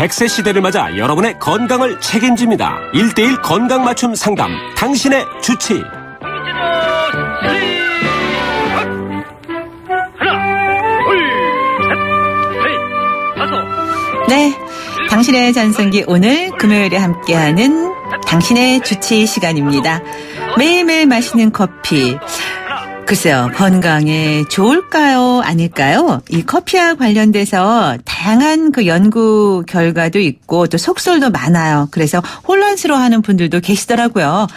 100세 시대를 맞아 여러분의 건강을 책임집니다. 1:1 건강 맞춤 상담, 당신의 주치. 네, 당신의 전성기 오늘 금요일에 함께하는 당신의 주치 시간입니다. 매일매일 마시는 커피. 글쎄요, 건강에 좋을까요? 아닐까요? 이 커피와 관련돼서 다양한 그 연구 결과도 있고 또 속설도 많아요. 그래서 혼란스러워하는 분들도 계시더라고요.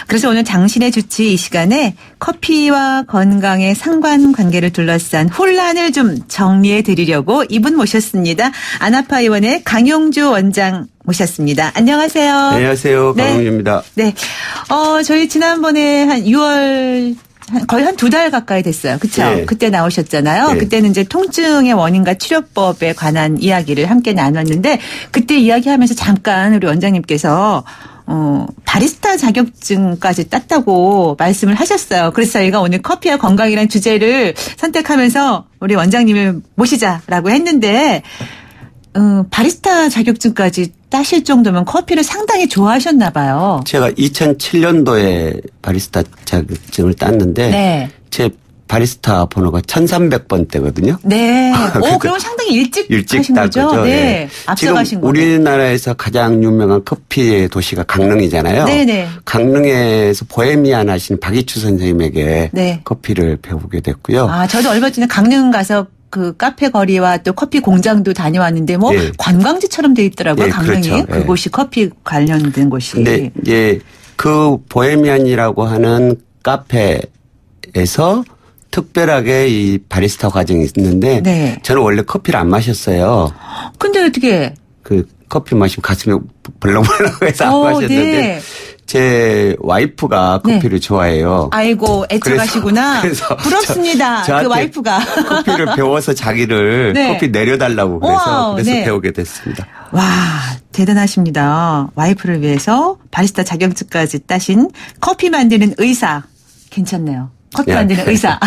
그래서 오늘 당신의 주치 이 시간에 커피와 건강의 상관관계를 둘러싼 혼란을 좀 정리해 드리려고 이분 모셨습니다. 아나파 의원의 강용주 원장 모셨습니다. 안녕하세요. 안녕하세요. 강용주입니다. 네. 저희 지난번에 한 6월 거의 한 2달 가까이 됐어요. 그렇죠? 네. 그때 나오셨잖아요. 네. 그때는 이제 통증의 원인과 치료법에 관한 이야기를 함께 나눴는데 그때 이야기하면서 잠깐 우리 원장님께서 바리스타 자격증까지 땄다고 말씀을 하셨어요. 그래서 저희가 오늘 커피와 건강이라는 주제를 선택하면서 우리 원장님을 모시자라고 했는데 바리스타 자격증까지 따실 정도면 커피를 상당히 좋아하셨나 봐요. 제가 2007년도에 바리스타 자격증을 땄는데 네. 제 바리스타 번호가 1300번대거든요. 네. 그럼 상당히 일찍 하신 거죠? 네. 앞서가신 지금 거죠. 우리나라에서 가장 유명한 커피의 도시가 강릉이잖아요. 네네. 강릉에서 보헤미안 하신 박이추 선생님에게 네. 커피를 배우게 됐고요. 저도 얼마 전에 강릉 가서 그 카페 거리와 또 커피 공장도 다녀왔는데 예. 관광지처럼 돼 있더라고요. 예, 강릉이. 그렇죠. 예. 그곳이 커피 관련된 곳이. 근데 이제 그 보헤미안이라고 하는 카페에서 특별하게 이 바리스타 과정이 있는데 네. 저는 원래 커피를 안 마셨어요. 근데 어떻게? 그 커피 마시면 가슴이 벌렁벌렁해서 안 마셨는데 네. 제 와이프가 커피를 좋아해요. 아이고 애처가시구나. 그래서 부럽습니다. 그 와이프가. 커피를 배워서 자기를 네. 커피 내려달라고 그래서 네. 배우게 됐습니다. 와 대단하십니다. 와이프를 위해서 바리스타 자격증까지 따신 커피 만드는 의사. 괜찮네요. 커피 만드는 의사.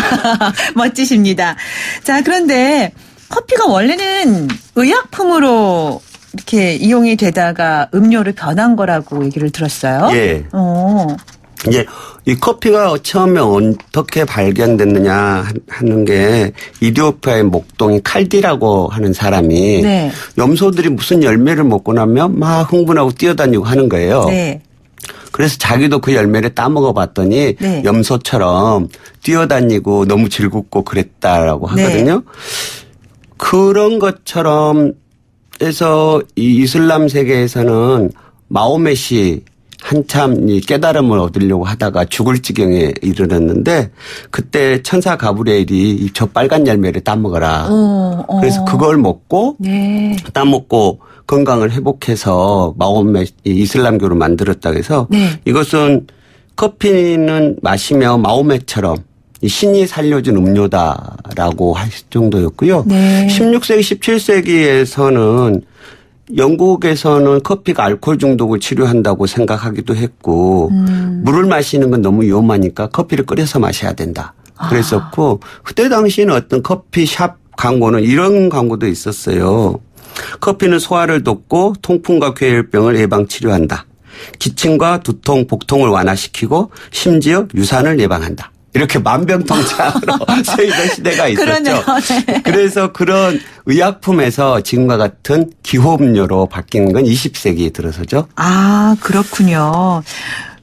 멋지십니다. 자, 그런데 커피가 원래는 의약품으로 이렇게 이용이 되다가 음료로 변한 거라고 얘기를 들었어요. 예. 이제 이 커피가 처음에 어떻게 발견됐느냐 하는 게 이디오피아의 목동인 칼디라고 하는 사람이 네. 염소들이 무슨 열매를 먹고 나면 막 흥분하고 뛰어다니고 하는 거예요. 네. 그래서 자기도 그 열매를 따먹어 봤더니 네. 염소처럼 뛰어다니고 너무 즐겁고 그랬다라고 하거든요. 네. 그런 것처럼 해서 이 이슬람 세계에서는 마호멧이 한참 이 깨달음을 얻으려고 하다가 죽을 지경에 이르렀는데 그때 천사 가브리엘이 이 저 빨간 열매를 따먹어라. 그래서 그걸 먹고 네. 따먹고 건강을 회복해서 마호멧 이슬람교를 만들었다고 해서 네. 이것은 커피는 마시며 마호멧처럼 신이 살려준 음료다라고 할 정도였고요. 네. 16세기, 17세기에서는 영국에서는 커피가 알코올 중독을 치료한다고 생각하기도 했고 물을 마시는 건 너무 위험하니까 커피를 끓여서 마셔야 된다. 그랬었고 그때 당시에는 어떤 커피숍 광고는 이런 광고도 있었어요. 커피는 소화를 돕고 통풍과 괴혈병을 예방 치료한다. 기침과 두통, 복통을 완화시키고 심지어 유산을 예방한다. 이렇게 만병통치약으로 쓰이던 시대가 있었죠. 그러네요. 네. 그래서 그런 의약품에서 지금과 같은 기호음료로 바뀐 건 20세기에 들어서죠. 그렇군요.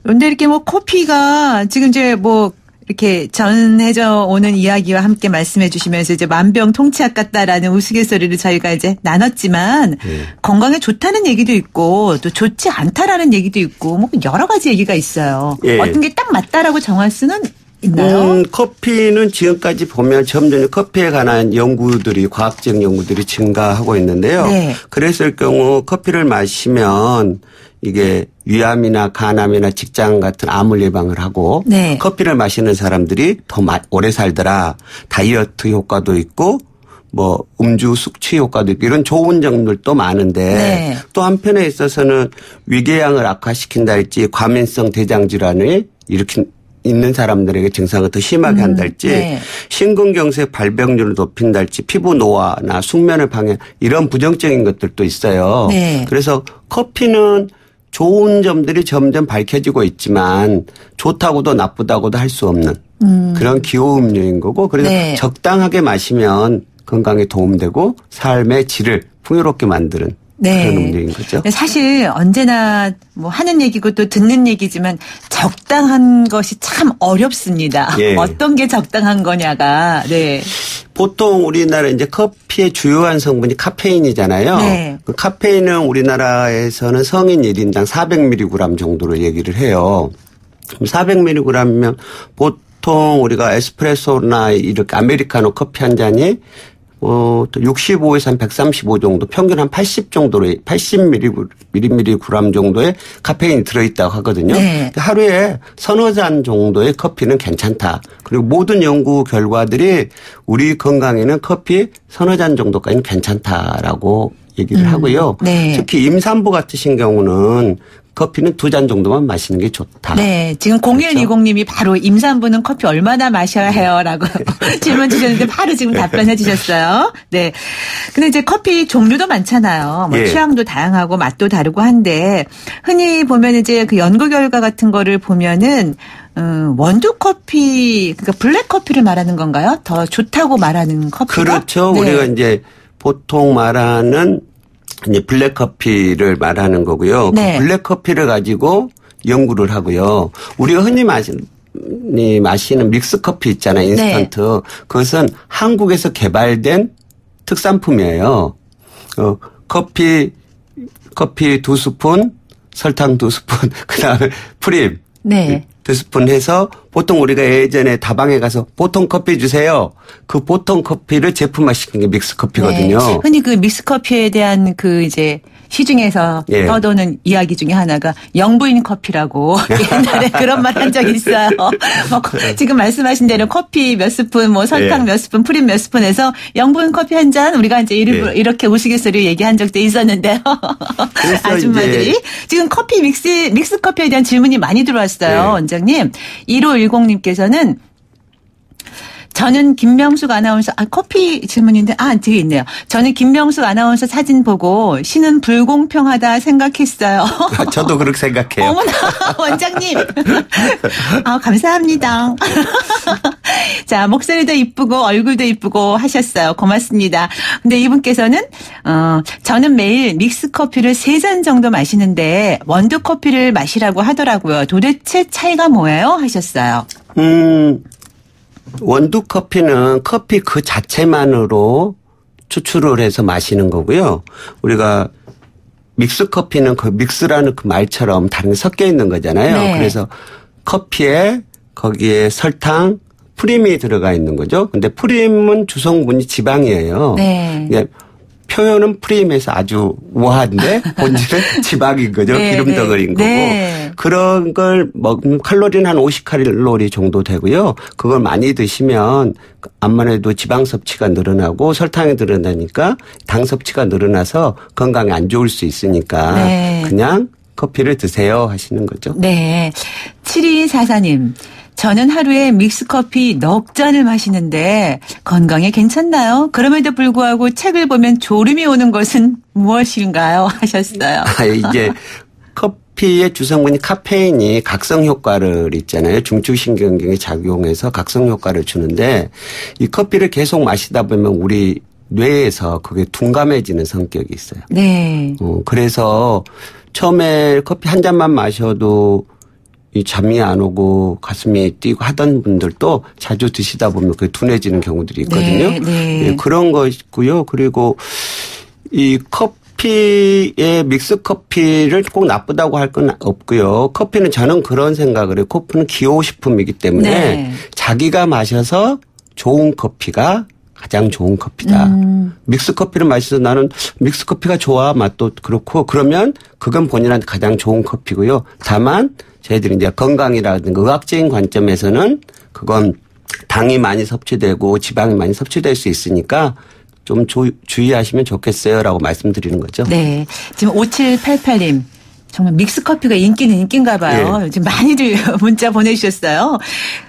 그런데 이렇게 뭐 커피가 지금 이제 뭐 이렇게 전해져 오는 이야기와 함께 말씀해 주시면서 이제 만병통치약 같다라는 우스갯소리를 저희가 이제 나눴지만 건강에 좋다는 얘기도 있고 또 좋지 않다라는 얘기도 있고 뭐 여러 가지 얘기가 있어요. 예. 어떤 게 딱 맞다라고 정할 수는 있나요? 커피는 지금까지 보면 점점 커피에 관한 연구들이 과학적 연구들이 증가하고 있는데요. 네. 그랬을 경우 커피를 마시면 이게 위암이나 간암이나 직장 같은 암을 예방을 하고 네. 커피를 마시는 사람들이 더 오래 살더라. 다이어트 효과도 있고 뭐 음주 숙취 효과도 있고 이런 좋은 점들도 많은데 네. 또 한편에 있어서는 위궤양을 악화시킨다 할지 과민성 대장 질환을 일으킨 있는 사람들에게 증상을 더 심하게 한달지 네. 심근경색 발병률을 높인달지 피부 노화나 숙면을 방해 이런 부정적인 것들도 있어요. 네. 그래서 커피는 좋은 점들이 점점 밝혀지고 있지만 좋다고도 나쁘다고도 할 수 없는 그런 기호 음료인 거고 그래서 네. 적당하게 마시면 건강에 도움되고 삶의 질을 풍요롭게 만드는 네. 그런 음료인 거죠. 사실 언제나 뭐 하는 얘기고 또 듣는 얘기지만 적당한 것이 참 어렵습니다. 예. 어떤 게 적당한 거냐가. 네. 보통 우리나라 이제 커피의 주요한 성분이 카페인이잖아요. 네. 그 카페인은 우리나라에서는 성인 1인당 400mg 정도로 얘기를 해요. 400mg이면 보통 우리가 에스프레소나 이렇게 아메리카노 커피 한 잔이 또 65에서 한 135 정도, 평균 한 80 정도로 80mg 정도의 카페인이 들어있다고 하거든요. 네. 하루에 서너 잔 정도의 커피는 괜찮다. 그리고 모든 연구 결과들이 우리 건강에는 커피 서너 잔 정도까지는 괜찮다라고 얘기를 하고요. 네. 특히 임산부 같으신 경우는 커피는 2잔 정도만 마시는 게 좋다. 네. 지금 0120님이 바로 임산부는 커피 얼마나 마셔야 해요? 라고 질문 주셨는데 바로 지금 답변해 주셨어요. 네. 근데 이제 커피 종류도 많잖아요. 뭐 예. 취향도 다양하고 맛도 다르고 한데 흔히 보면 이제 그 연구 결과 같은 거를 보면은 원두 커피, 그러니까 블랙 커피를 말하는 건가요? 더 좋다고 말하는 커피가? 그렇죠. 네. 우리가 이제 보통 말하는 이제 블랙커피를 말하는 거고요. 네. 그 블랙커피를 가지고 연구를 하고요. 우리가 흔히 마시는 믹스커피 있잖아요. 인스턴트. 네. 그것은 한국에서 개발된 특산품이에요. 커피 2스푼, 설탕 2스푼, 그다음에 프림. 네. 2스푼 해서 보통 우리가 예전에 다방에 가서 보통 커피 주세요. 그 보통 커피를 제품화 시킨 게 믹스 커피거든요. 네. 흔히 그 믹스 커피에 대한 그 이제 시중에서 예. 떠도는 이야기 중에 하나가 영부인 커피라고 옛날에 그런 말 한 적이 있어요. 뭐 지금 말씀하신 대로 커피 몇 스푼, 뭐 설탕 예. 몇 스푼, 프림 몇 스푼 해서 영부인 커피 한 잔 우리가 이제 이렇게 우스갯소리로 얘기한 적도 있었는데요. 아줌마들이. 지금 커피 믹스 커피에 대한 질문이 많이 들어왔어요. 예. 원장님. 1510님께서는 저는 김명숙 아나운서, 커피 질문인데, 뒤에 있네요. 저는 김명숙 아나운서 사진 보고 신은 불공평하다 생각했어요. 저도 그렇게 생각해요. 어머나, 원장님. 감사합니다. 자, 목소리도 이쁘고 얼굴도 이쁘고 하셨어요. 고맙습니다. 근데 이분께서는, 저는 매일 믹스 커피를 3잔 정도 마시는데 원두 커피를 마시라고 하더라고요. 도대체 차이가 뭐예요? 하셨어요. 원두 커피는 커피 그 자체만으로 추출을 해서 마시는 거고요. 우리가 믹스 커피는 그 믹스라는 그 말처럼 다른 게 섞여 있는 거잖아요. 네. 그래서 커피에 거기에 설탕, 프림이 들어가 있는 거죠. 근데 프림은 주성분이 지방이에요. 네. 표현은 프림에서 아주 우아한데 본질은 지방인 거죠. 네, 기름 덩어리인 거고. 네. 그런 걸 먹으면 칼로리는 한 50칼로리 정도 되고요. 그걸 많이 드시면 아무래도 지방 섭취가 늘어나고 설탕이 늘어나니까 당 섭취가 늘어나서 건강에 안 좋을 수 있으니까 네. 그냥 커피를 드세요 하시는 거죠. 네. 7244님. 저는 하루에 믹스커피 넉 잔을 마시는데 건강에 괜찮나요? 그럼에도 불구하고 책을 보면 졸음이 오는 것은 무엇인가요? 하셨어요. 이제 커피의 주성분이 카페인이 각성 효과를 있잖아요. 중추신경계에 작용해서 각성 효과를 주는데 이 커피를 계속 마시다 보면 우리 뇌에서 그게 둔감해지는 성격이 있어요. 네. 그래서 처음에 커피 한 잔만 마셔도 이 잠이 안 오고 가슴이 뛰고 하던 분들도 자주 드시다 보면 그게 둔해지는 경우들이 있거든요. 네, 네. 네, 그런 거 있고요. 그리고 이 커피의 믹스 커피를 꼭 나쁘다고 할 건 없고요. 커피는 저는 그런 생각을 해요. 커피는 기호식품이기 때문에 네. 자기가 마셔서 좋은 커피가 가장 좋은 커피다. 믹스 커피를 마셔서 나는 믹스 커피가 좋아 맛도 그렇고 그러면 그건 본인한테 가장 좋은 커피고요. 다만 저희들이 이제 건강이라든가 의학적인 관점에서는 그건 당이 많이 섭취되고 지방이 많이 섭취될 수 있으니까 좀 주의하시면 좋겠어요라고 말씀드리는 거죠. 네. 지금 5788님. 정말 믹스커피가 인기는 인기인가 봐요. 예. 요즘 많이들 문자 보내주셨어요.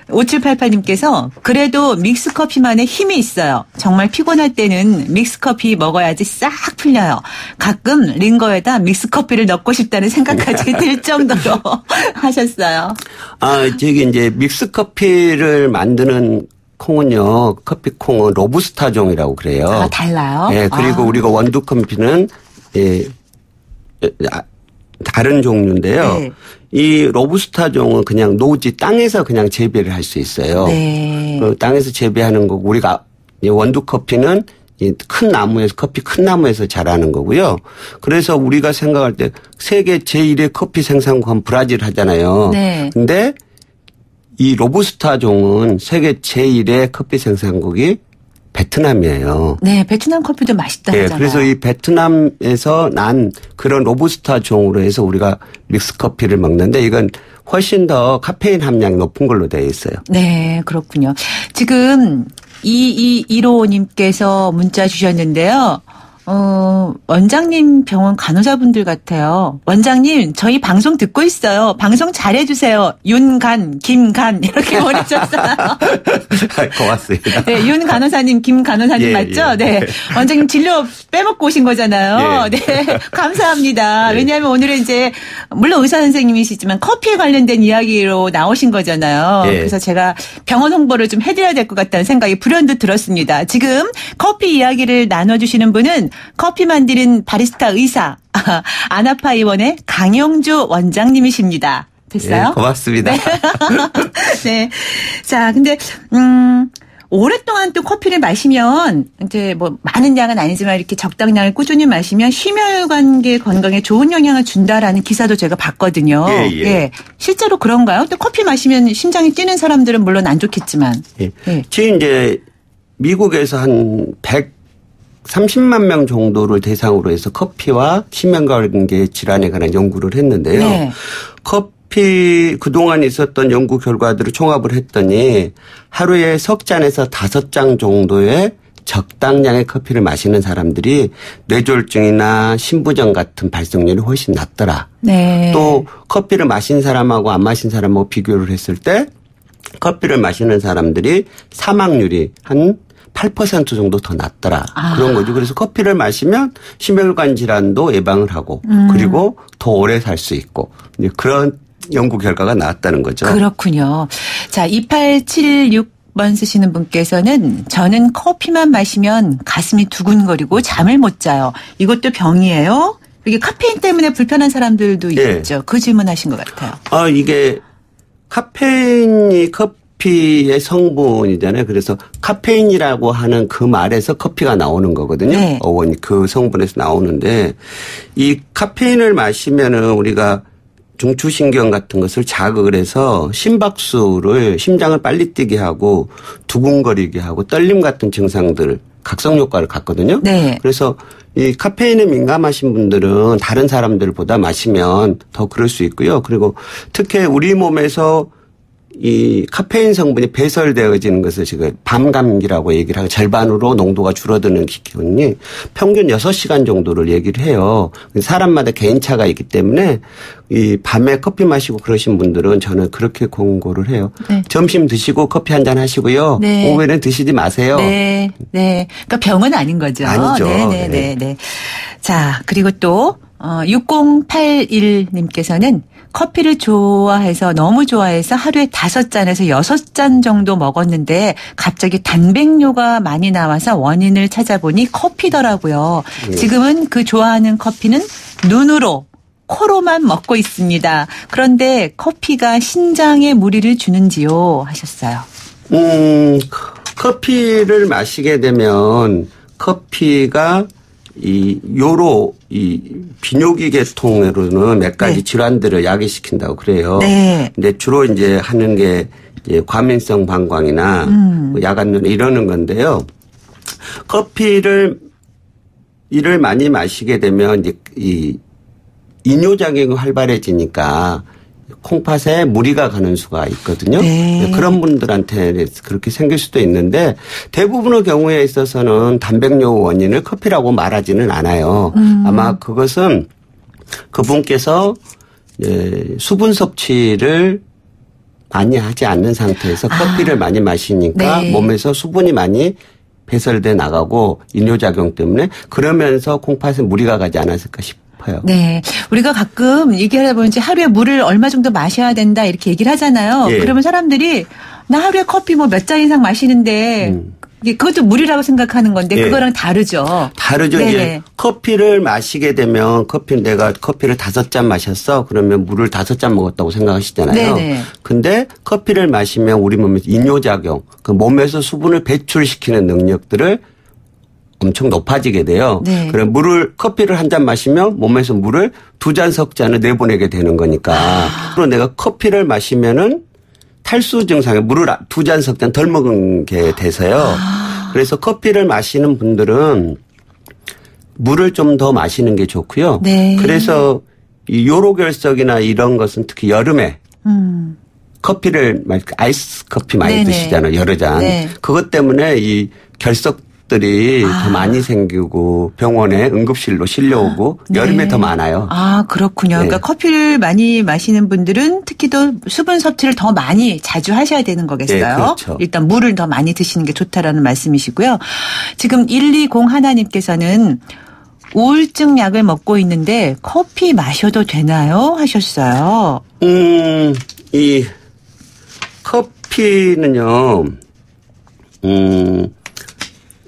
5788님께서 그래도 믹스커피만의 힘이 있어요. 정말 피곤할 때는 믹스커피 먹어야지 싹 풀려요. 가끔 링거에다 믹스커피를 넣고 싶다는 생각까지 들 정도로 하셨어요. 저기 이제 믹스커피를 만드는 콩은요, 커피콩은 로부스타종이라고 그래요. 달라요? 예, 그리고 우리가 원두커피는 다른 종류인데요. 네. 이 로부스타종은 그냥 노지 땅에서 그냥 재배를 할 수 있어요. 네. 그 땅에서 재배하는 거고 우리가 원두커피는 큰 나무에서 커피 큰 나무에서 자라는 거고요. 그래서 우리가 생각할 때 세계 제1의 커피 생산국은 브라질 하잖아요. 네. 근데 이 로부스타종은 세계 제1의 커피 생산국이 베트남이에요. 네, 베트남 커피도 맛있다 하잖아요. 그래서 이 베트남에서 난 그런 로부스타 종으로 해서 우리가 믹스 커피를 먹는데 이건 훨씬 더 카페인 함량이 높은 걸로 되어 있어요. 네, 그렇군요. 지금 2215님께서 문자 주셨는데요. 원장님 병원 간호사분들 같아요. 원장님, 저희 방송 듣고 있어요. 방송 잘해주세요. 윤간, 김간, 이렇게 보내셨어요. 고맙습니다. 네, 윤 간호사님, 김 간호사님 맞죠? 예. 네. 원장님 진료 빼먹고 오신 거잖아요. 예. 네. 감사합니다. 예. 왜냐하면 오늘은 이제, 물론 의사 선생님이시지만 커피에 관련된 이야기로 나오신 거잖아요. 예. 그래서 제가 병원 홍보를 좀 해드려야 될 것 같다는 생각이 불현듯 들었습니다. 지금 커피 이야기를 나눠주시는 분은 커피 만드는 바리스타 의사 아나파이원의 강영주 원장님이십니다. 됐어요? 예, 고맙습니다. 네. 네. 자, 근데 오랫동안 또 커피를 마시면 이제 뭐 많은 양은 아니지만 이렇게 적당량을 꾸준히 마시면 심혈관계 건강에 좋은 영향을 준다라는 기사도 제가 봤거든요. 예. 실제로 그런가요? 또 커피 마시면 심장이 뛰는 사람들은 물론 안 좋겠지만. 예. 예. 지금 이제 미국에서 한 130만 명 정도를 대상으로 해서 커피와 심혈관계 질환에 관한 연구를 했는데요. 네. 커피 그동안 있었던 연구 결과들을 총합을 했더니 하루에 석 잔에서 5잔 정도의 적당량의 커피를 마시는 사람들이 뇌졸중이나 심부전 같은 발생률이 훨씬 낮더라. 네. 또 커피를 마신 사람하고 안 마신 사람하고 비교를 했을 때 커피를 마시는 사람들이 사망률이 한 8% 정도 더 낮더라. 그런 거죠. 그래서 커피를 마시면 심혈관 질환도 예방을 하고 그리고 더 오래 살 수 있고 그런 연구 결과가 나왔다는 거죠. 그렇군요. 자, 2876번 쓰시는 분께서는 저는 커피만 마시면 가슴이 두근거리고 잠을 못 자요. 이것도 병이에요? 이게 카페인 때문에 불편한 사람들도 있죠. 그 질문하신 것 같아요. 이게 카페인이 커피의 성분이잖아요. 그래서 카페인이라고 하는 그 말에서 커피가 나오는 거거든요. 네. 어원이 그 성분에서 나오는데 이 카페인을 마시면은 우리가 중추신경 같은 것을 자극을 해서 심박수를 심장을 빨리 뛰게 하고 두근거리게 하고 떨림 같은 증상들 각성 효과를 갖거든요. 네. 그래서 이 카페인에 민감하신 분들은 다른 사람들보다 마시면 더 그럴 수 있고요. 그리고 특히 우리 몸에서 이 카페인 성분이 배설되어지는 것을 지금 밤감기라고 얘기를 하고 절반으로 농도가 줄어드는 기준이 평균 6시간 정도를 얘기를 해요. 사람마다 개인차가 있기 때문에 이 밤에 커피 마시고 그러신 분들은 저는 그렇게 권고를 해요. 네. 점심 드시고 커피 한잔 하시고요. 네. 오후에는 드시지 마세요. 네. 네. 그러니까 병은 아닌 거죠. 아니죠. 네. 자, 그리고 또 6081님께서는 커피를 너무 좋아해서 하루에 5잔에서 6잔 정도 먹었는데 갑자기 단백뇨가 많이 나와서 원인을 찾아보니 커피더라고요. 지금은 그 좋아하는 커피는 눈으로 코로만 먹고 있습니다. 그런데 커피가 신장에 무리를 주는지요? 하셨어요. 커피를 마시게 되면 커피가 이 비뇨기 계통으로는 몇 가지 질환들을 야기시킨다고 그래요. 네. 근데 주로 이제 하는 게 이제 과민성 방광이나 야간눈 이러는 건데요. 커피를 이를 많이 마시게 되면 이제 이 이뇨작용이 활발해지니까 콩팥에 무리가 가는 수가 있거든요. 네. 그런 분들한테 그렇게 생길 수도 있는데 대부분의 경우에 있어서는 단백뇨 원인을 커피라고 말하지는 않아요. 아마 그것은 그분께서 수분 섭취를 많이 하지 않는 상태에서 커피를 많이 마시니까 네. 몸에서 수분이 많이 배설돼 나가고 이뇨작용 때문에 그러면서 콩팥에 무리가 가지 않았을까 싶어요. 네. 우리가 가끔 얘기하다 보면 이제 하루에 물을 얼마 정도 마셔야 된다 이렇게 얘기를 하잖아요. 예. 그러면 사람들이 나 하루에 커피 뭐 몇 잔 이상 마시는데 그것도 물이라고 생각하는 건데 예. 그거랑 다르죠. 다르죠. 네네. 이제 커피를 마시게 되면 내가 커피를 5잔 마셨어. 그러면 물을 5잔 먹었다고 생각하시잖아요. 네네. 근데 커피를 마시면 우리 몸에서 이뇨작용, 그 몸에서 수분을 배출시키는 능력들을 엄청 높아지게 돼요. 네. 그럼 커피를 한 잔 마시면 몸에서 물을 2잔 석잔을 내보내게 되는 거니까. 그리고 내가 커피를 마시면은 탈수 증상에 물을 2잔 석잔 덜 먹은 게 돼서요. 그래서 커피를 마시는 분들은 물을 좀 더 마시는 게 좋고요. 네. 그래서 이 요로결석이나 이런 것은 특히 여름에 커피를 아이스 커피 많이 네네. 드시잖아요. 여러 잔. 네. 그것 때문에 이 결석들이 더 많이 생기고 병원에 응급실로 실려오고 네. 여름에 더 많아요. 아, 그렇군요. 네. 그러니까 커피를 많이 마시는 분들은 특히 또 수분 섭취를 더 많이 자주 하셔야 되는 거겠어요. 네, 그렇죠. 일단 물을 더 많이 드시는 게 좋다라는 말씀이시고요. 지금 120 하나님께서는 우울증 약을 먹고 있는데 커피 마셔도 되나요? 하셨어요. 이 커피는요,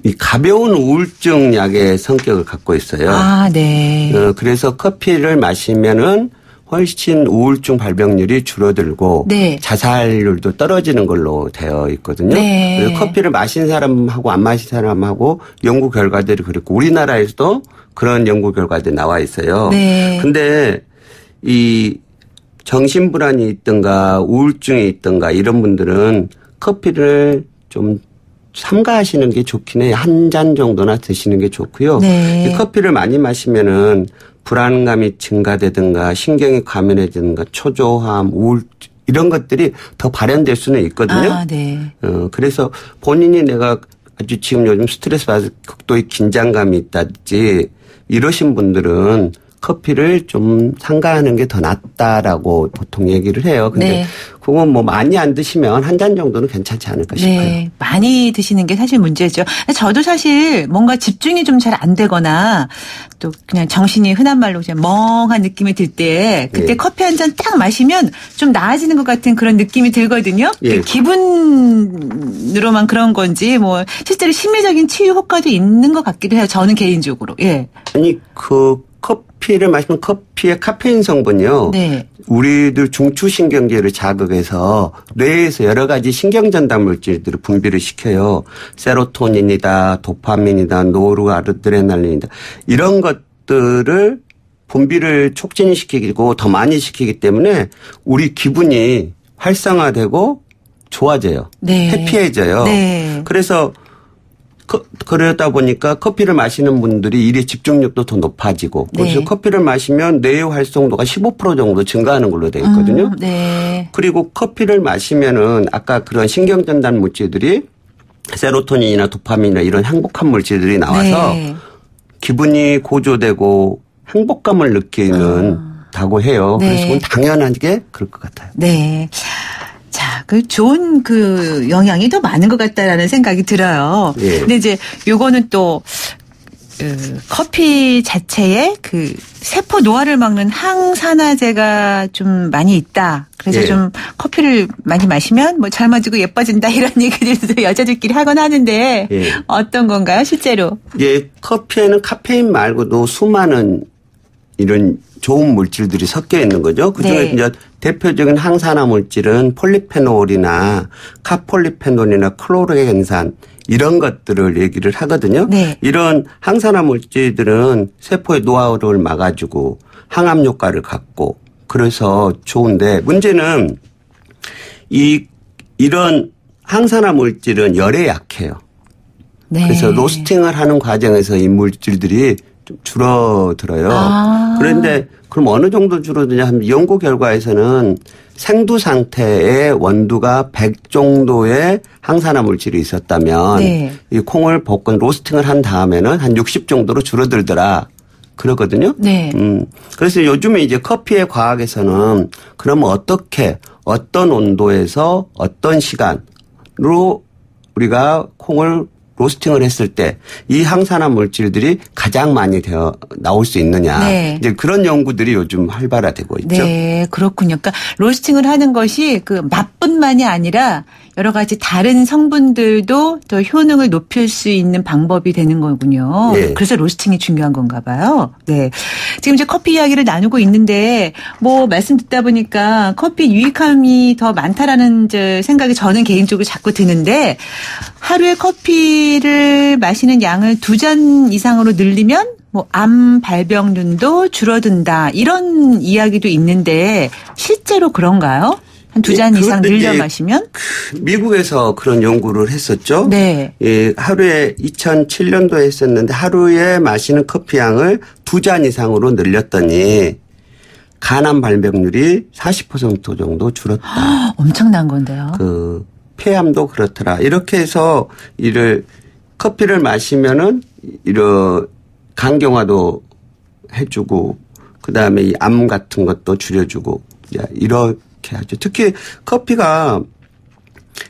이 가벼운 우울증 약의 성격을 갖고 있어요. 아, 네. 그래서 커피를 마시면은 훨씬 우울증 발병률이 줄어들고 네. 자살률도 떨어지는 걸로 되어 있거든요. 네. 그래서 커피를 마신 사람하고 안 마신 사람하고 연구 결과들이 그렇고 우리나라에서도 그런 연구 결과들이 나와 있어요. 네. 근데 이 정신불안이 있든가 우울증이 있든가 이런 분들은 커피를 좀 삼가하시는 게 좋긴 해요. 한 잔 정도나 드시는 게 좋고요. 네. 이 커피를 많이 마시면은 불안감이 증가되든가 신경이 과민해지든가 초조함, 우울증 이런 것들이 더 발현될 수는 있거든요. 아, 네. 그래서 본인이 내가 아주 지금 요즘 스트레스 받아서 극도의 긴장감이 있다든지 이러신 분들은 커피를 좀 삼가하는 게 더 낫다라고 보통 얘기를 해요. 근데 네. 그건 뭐 많이 안 드시면 한 잔 정도는 괜찮지 않을까 싶어요. 네. 많이 드시는 게 사실 문제죠. 저도 사실 뭔가 집중이 좀 잘 안 되거나 또 그냥 정신이 흔한 말로 그냥 멍한 느낌이 들 때 그때 예. 커피 한 잔 딱 마시면 좀 나아지는 것 같은 그런 느낌이 들거든요. 예. 기분으로만 그런 건지 뭐 실제로 심리적인 치유 효과도 있는 것 같기도 해요. 저는 개인적으로. 예. 아니 커피를 마시면 커피의 카페인 성분이요. 네. 우리들 중추신경계를 자극해서 뇌에서 여러 가지 신경전달 물질들을 분비를 시켜요. 세로토닌이다, 도파민이다, 노르아드레날린이다. 이런 것들을 분비를 촉진시키고 더 많이 시키기 때문에 우리 기분이 활성화되고 좋아져요. 네. 해피해져요. 네. 그래서 그러다 보니까 커피를 마시는 분들이 일에 집중력도 더 높아지고 그래서 네. 커피를 마시면 뇌의 활성도가 15% 정도 증가하는 걸로 되어 있거든요. 네. 그리고 커피를 마시면은 아까 그런 신경전달 물질들이 세로토닌이나 도파민이나 이런 행복한 물질들이 나와서 네. 기분이 고조되고 행복감을 느끼는다고 해요. 네. 그래서 그건 당연하게 그럴 것 같아요. 네. 자, 좋은 영향이 더 많은 것 같다라는 생각이 들어요. 예. 근데 이제 요거는 또, 커피 자체에 세포 노화를 막는 항산화제가 좀 많이 있다. 그래서 예. 좀 커피를 많이 마시면 뭐 젊어지고 예뻐진다 이런 얘기들도 여자들끼리 하곤 하는데 예. 어떤 건가요, 실제로? 예, 커피에는 카페인 말고도 수많은 이런 좋은 물질들이 섞여 있는 거죠. 그중에 네. 이제 대표적인 항산화 물질은 폴리페놀이나 카폴리페놀이나 클로르겐산 이런 것들을 얘기를 하거든요. 네. 이런 항산화 물질들은 세포의 노화를 막아주고 항암 효과를 갖고 그래서 좋은데 문제는 이런 항산화 물질은 열에 약해요. 네. 그래서 로스팅을 하는 과정에서 이 물질들이 좀 줄어들어요. 아. 그런데 그럼 어느 정도 줄어드냐 하면 연구 결과에서는 생두 상태의 원두가 100 정도의 항산화 물질이 있었다면 네. 이 콩을 볶은 로스팅을 한 다음에는 한 60 정도로 줄어들더라. 그러거든요. 네. 그래서 요즘에 이제 커피의 과학에서는 그러면 어떻게 어떤 온도에서 어떤 시간으로 우리가 콩을 로스팅을 했을 때 이 항산화 물질들이 가장 많이 나올 수 있느냐. 네. 이제 그런 연구들이 요즘 활발화되고 있죠. 네, 그렇군요. 그러니까 로스팅을 하는 것이 그 맛뿐만이 아니라 여러 가지 다른 성분들도 더 효능을 높일 수 있는 방법이 되는 거군요. 네. 그래서 로스팅이 중요한 건가 봐요. 네. 지금 이제 커피 이야기를 나누고 있는데 뭐 말씀 듣다 보니까 커피 유익함이 더 많다라는 이제 생각이 저는 개인적으로 자꾸 드는데 하루에 커피를 마시는 양을 2잔 이상으로 늘리면 뭐 암 발병률도 줄어든다 이런 이야기도 있는데 실제로 그런가요? 한 2잔 이상 늘려 마시면? 미국에서 그런 연구를 했었죠. 네. 예, 하루에 2007년도에 했었는데 하루에 마시는 커피 양을 2잔 이상으로 늘렸더니 간암 발병률이 40% 정도 줄었다. 엄청난 건데요. 그 폐암도 그렇더라. 이렇게 해서 커피를 마시면은 이런 간경화도 해주고 그다음에 이 암 같은 것도 줄여주고 이렇게 하죠. 특히 커피가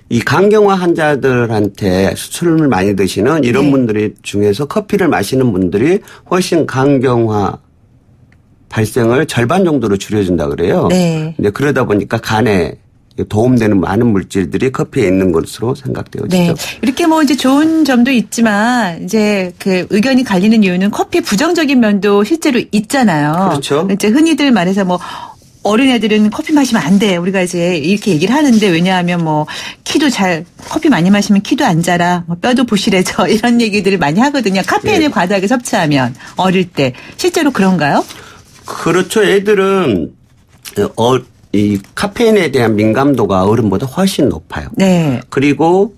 이 간경화 환자들한테 술을 많이 드시는 이런 네. 분들이 중에서 커피를 마시는 분들이 훨씬 간경화 발생을 절반 정도로 줄여준다 그래요. 네. 근데 그러다 보니까 간에 도움되는 많은 물질들이 커피에 있는 것으로 생각되어지죠. 네. 이렇게 뭐 이제 좋은 점도 있지만 이제 그 의견이 갈리는 이유는 커피의 부정적인 면도 실제로 있잖아요. 그렇죠. 이제 흔히들 말해서 뭐 어린애들은 커피 마시면 안 돼. 우리가 이제 이렇게 얘기를 하는데 왜냐하면 뭐 커피 많이 마시면 키도 안 자라. 뭐 뼈도 부실해져. 이런 얘기들을 많이 하거든요. 카페인을 네. 과다하게 섭취하면 어릴 때. 실제로 그런가요? 그렇죠. 애들은 이 카페인에 대한 민감도가 어른보다 훨씬 높아요. 네. 그리고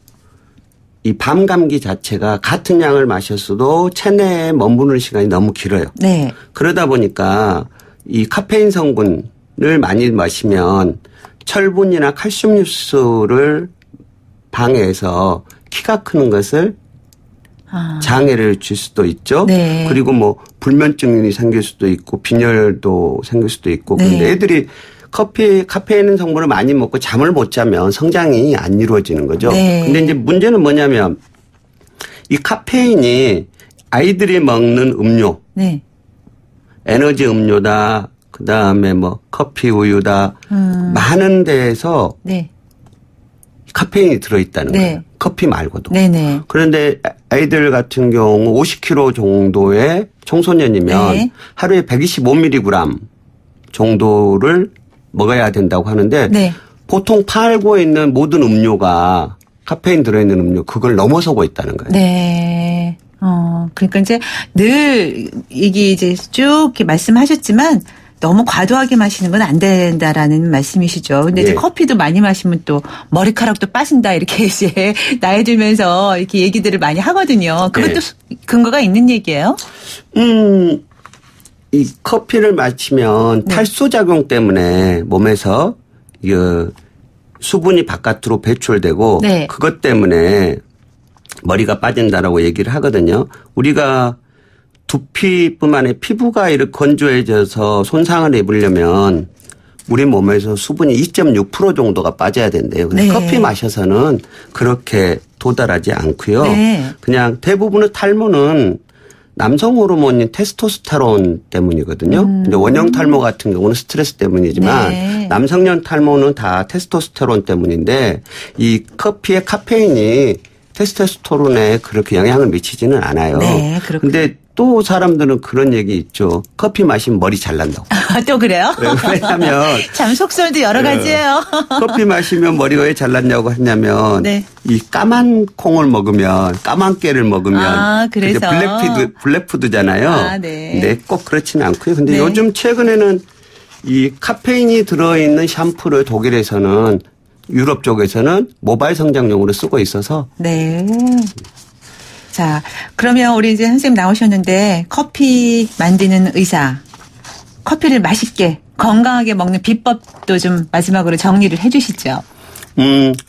이 밤 감기 자체가 같은 양을 마셨어도 체내에 머무는 시간이 너무 길어요. 네. 그러다 보니까 이 카페인 성분을 많이 마시면 철분이나 칼슘 흡수를 방해해서 키가 크는 것을 장애를 줄 수도 있죠. 네. 그리고 뭐 불면증이 생길 수도 있고 빈혈도 생길 수도 있고. 그런데 네. 애들이 카페인 성분을 많이 먹고 잠을 못 자면 성장이 안 이루어지는 거죠. 네. 근데 이제 문제는 뭐냐면 이 카페인이 아이들이 먹는 음료, 네. 에너지 음료다, 그 다음에 뭐 커피 우유다, 많은 데에서 네. 카페인이 들어있다는 네. 거예요. 커피 말고도. 네네. 그런데 아이들 같은 경우 50kg 정도의 청소년이면 네. 하루에 125mg 정도를 먹어야 된다고 하는데 네. 보통 팔고 있는 모든 음료가 카페인 들어있는 음료 그걸 넘어서고 있다는 거예요. 네. 그러니까 이제 늘 이게 이제 쭉 이렇게 말씀하셨지만 너무 과도하게 마시는 건 안 된다라는 말씀이시죠. 근데 이제 예. 커피도 많이 마시면 또 머리카락도 빠진다 이렇게 이제 나이 들면서 이렇게 얘기들을 많이 하거든요. 그것도 근거가 있는 얘기예요? 이 커피를 마시면 네. 탈수 작용 때문에 몸에서 수분이 바깥으로 배출되고 네. 그것 때문에 머리가 빠진다라고 얘기를 하거든요. 우리가 두피뿐만 아니라 피부가 이렇게 건조해져서 손상을 입으려면 우리 몸에서 수분이 2.6% 정도가 빠져야 된대요. 근데 네. 커피 마셔서는 그렇게 도달하지 않고요. 네. 그냥 대부분의 탈모는 남성 호르몬인 테스토스테론 때문이거든요. 근데 원형 탈모 같은 경우는 스트레스 때문이지만 네. 남성용 탈모는 다 테스토스테론 때문인데 이 커피의 카페인이 테스토스테론에 그렇게 영향을 미치지는 않아요. 네, 그렇군요. 근데 또 사람들은 그런 얘기 있죠. 커피 마시면 머리 잘 난다고. 또 그래요? 왜냐하면 참 속설도 여러 가지예요. 커피 마시면 머리가 왜 잘났냐고 하냐면 네. 이 까만 콩을 먹으면 까만 깨를 먹으면 아, 그래서. 그게 블랙푸드잖아요. 아, 네. 근데 꼭 그렇지는 않고요. 근데 네. 요즘 최근에는 이 카페인이 들어있는 샴푸를 독일에서는 유럽 쪽에서는 모바일 성장용으로 쓰고 있어서 네. 자, 그러면 우리 이제 선생님 나오셨는데 커피 만드는 의사, 커피를 맛있게 건강하게 먹는 비법도 좀 마지막으로 정리를 해 주시죠.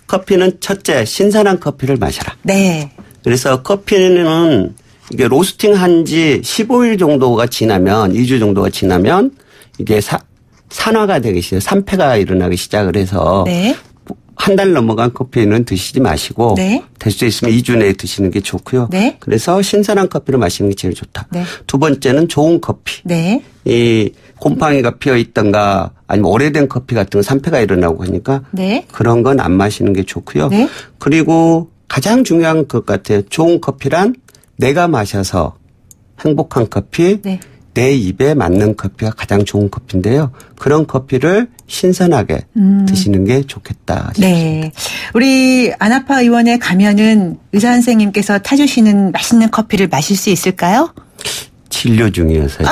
커피는 첫째 신선한 커피를 마셔라. 네. 그래서 커피는 이게 로스팅 한 지 15일 정도가 지나면 2주 정도가 지나면 이게 산화가 되기 시작, 산패가 일어나기 시작을 해서 네. 한 달 넘어간 커피는 드시지 마시고 네. 될 수 있으면 2주 내에 드시는 게 좋고요. 네. 그래서 신선한 커피를 마시는 게 제일 좋다. 네. 두 번째는 좋은 커피. 네. 이 곰팡이가 피어 있던가 아니면 오래된 커피 같은 거 산패가 일어나고 하니까 네. 그런 건 안 마시는 게 좋고요. 네. 그리고 가장 중요한 것 같아요. 좋은 커피란 내가 마셔서 행복한 커피, 네. 내 입에 맞는 커피가 가장 좋은 커피인데요. 그런 커피를 신선하게 드시는 게 좋겠다 싶습니다. 네. 우리 안아파 의원에 가면은 의사 선생님께서 타주시는 맛있는 커피를 마실 수 있을까요? 진료 중이어서요.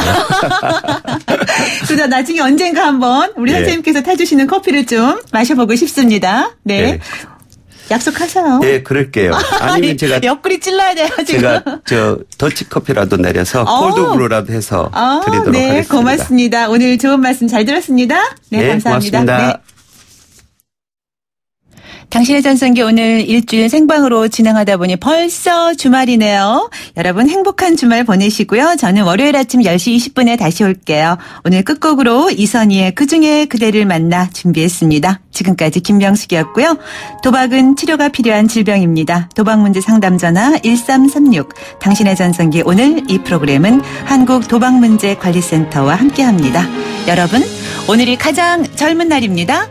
그래서 나중에 언젠가 한번 우리 네. 선생님께서 타주시는 커피를 좀 마셔보고 싶습니다. 네. 네. 약속하세요. 네, 그럴게요. 아니면 제가 옆구리 찔러야 돼요, 지금. 제가 더치 커피라도 내려서 콜드브루라도 해서 드리도록 네, 하겠습니다. 고맙습니다. 오늘 좋은 말씀 잘 들었습니다. 네, 감사합니다. 고맙습니다. 네. 당신의 전성기 오늘 일주일 생방으로 진행하다 보니 벌써 주말이네요. 여러분 행복한 주말 보내시고요. 저는 월요일 아침 10시 20분에 다시 올게요. 오늘 끝곡으로 이선희의 그중에 그대를 만나 준비했습니다. 지금까지 김명숙이었고요. 도박은 치료가 필요한 질병입니다. 도박문제 상담 전화 1336. 당신의 전성기 오늘 이 프로그램은 한국도박문제관리센터와 함께합니다. 여러분 오늘이 가장 젊은 날입니다.